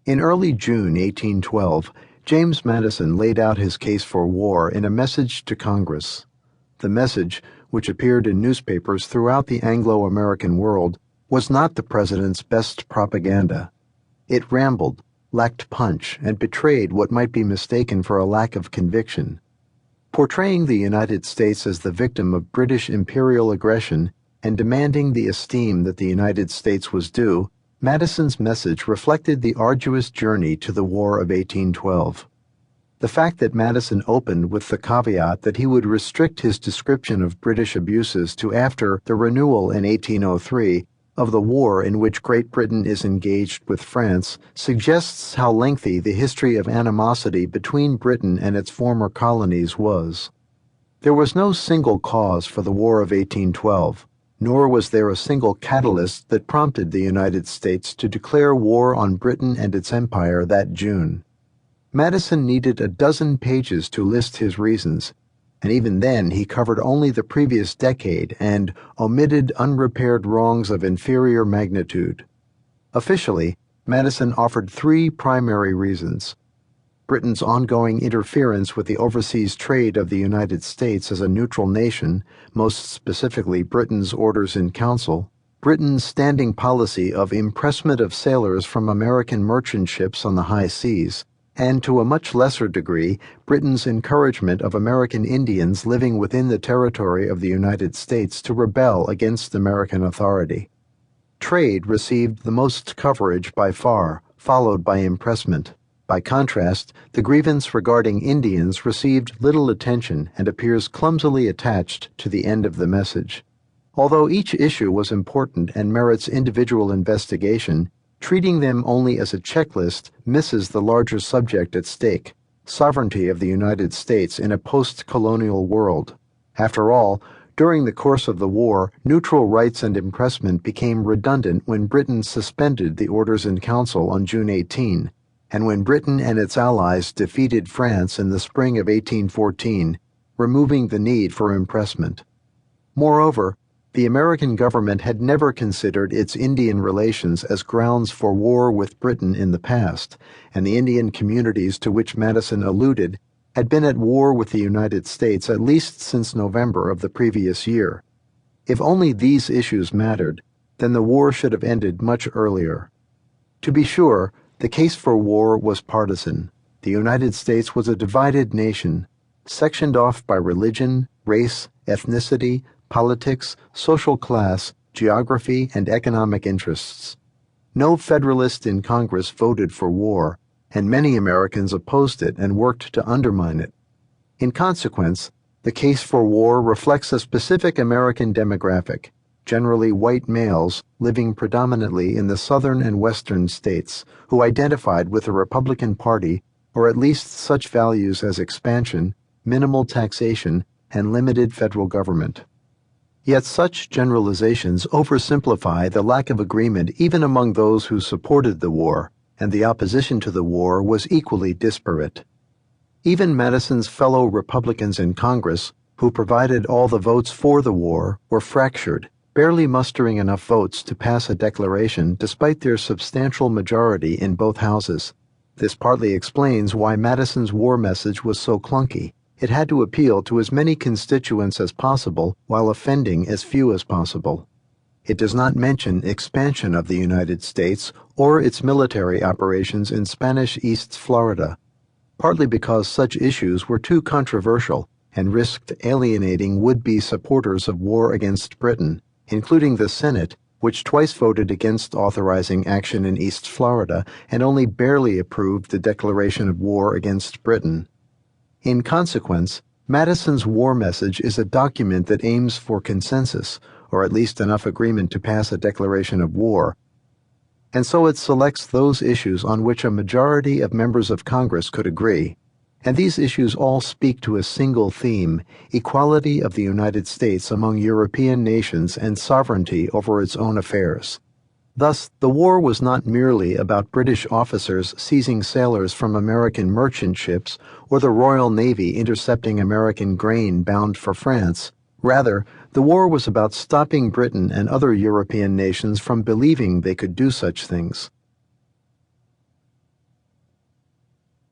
In early June 1812, James Madison laid out his case for war in a message to Congress. The message, which appeared in newspapers throughout the Anglo-American world, was not the president's best propaganda. It rambled, lacked punch, and betrayed what might be mistaken for a lack of conviction. Portraying the United States as the victim of British imperial aggression and demanding the esteem that the United States was due, Madison's message reflected the arduous journey to the War of 1812. The fact that Madison opened with the caveat that he would restrict his description of British abuses to after the renewal in 1803 of the war in which Great Britain is engaged with France suggests how lengthy the history of animosity between Britain and its former colonies was. There was no single cause for the War of 1812, nor was there a single catalyst that prompted the United States to declare war on Britain and its empire that June. Madison needed a dozen pages to list his reasons, and even then he covered only the previous decade and omitted unrepaired wrongs of inferior magnitude. Officially, Madison offered three primary reasons: Britain's ongoing interference with the overseas trade of the United States as a neutral nation, most specifically Britain's orders in council, Britain's standing policy of impressment of sailors from American merchant ships on the high seas, and to a much lesser degree, Britain's encouragement of American Indians living within the territory of the United States to rebel against American authority. Trade received the most coverage by far, followed by impressment. By contrast, the grievance regarding Indians received little attention and appears clumsily attached to the end of the message. Although each issue was important and merits individual investigation, treating them only as a checklist misses the larger subject at stake: sovereignty of the United States in a post-colonial world. After all, during the course of the war, neutral rights and impressment became redundant when Britain suspended the orders in council on June 18, and when Britain and its allies defeated France in the spring of 1814, removing the need for impressment. Moreover, the American government had never considered its Indian relations as grounds for war with Britain in the past, and the Indian communities to which Madison alluded had been at war with the United States at least since November of the previous year. If only these issues mattered, then the war should have ended much earlier. To be sure, the case for war was partisan. The United States was a divided nation, sectioned off by religion, race, ethnicity, politics, social class, geography, and economic interests. No Federalist in Congress voted for war, and many Americans opposed it and worked to undermine it. In consequence, the case for war reflects a specific American demographic, generally white males living predominantly in the southern and western states, who identified with the Republican Party, or at least such values as expansion, minimal taxation, and limited federal government. Yet such generalizations oversimplify the lack of agreement even among those who supported the war, and the opposition to the war was equally disparate. Even Madison's fellow Republicans in Congress, who provided all the votes for the war, were fractured, barely mustering enough votes to pass a declaration despite their substantial majority in both houses. This partly explains why Madison's war message was so clunky. It had to appeal to as many constituents as possible while offending as few as possible. It does not mention expansion of the United States or its military operations in Spanish East Florida, partly because such issues were too controversial and risked alienating would-be supporters of war against Britain, including the Senate, which twice voted against authorizing action in East Florida and only barely approved the declaration of war against Britain. In consequence, Madison's war message is a document that aims for consensus, or at least enough agreement to pass a declaration of war, and so it selects those issues on which a majority of members of Congress could agree, and these issues all speak to a single theme: equality of the United States among European nations and sovereignty over its own affairs. Thus, the war was not merely about British officers seizing sailors from American merchant ships or the Royal Navy intercepting American grain bound for France. Rather, the war was about stopping Britain and other European nations from believing they could do such things.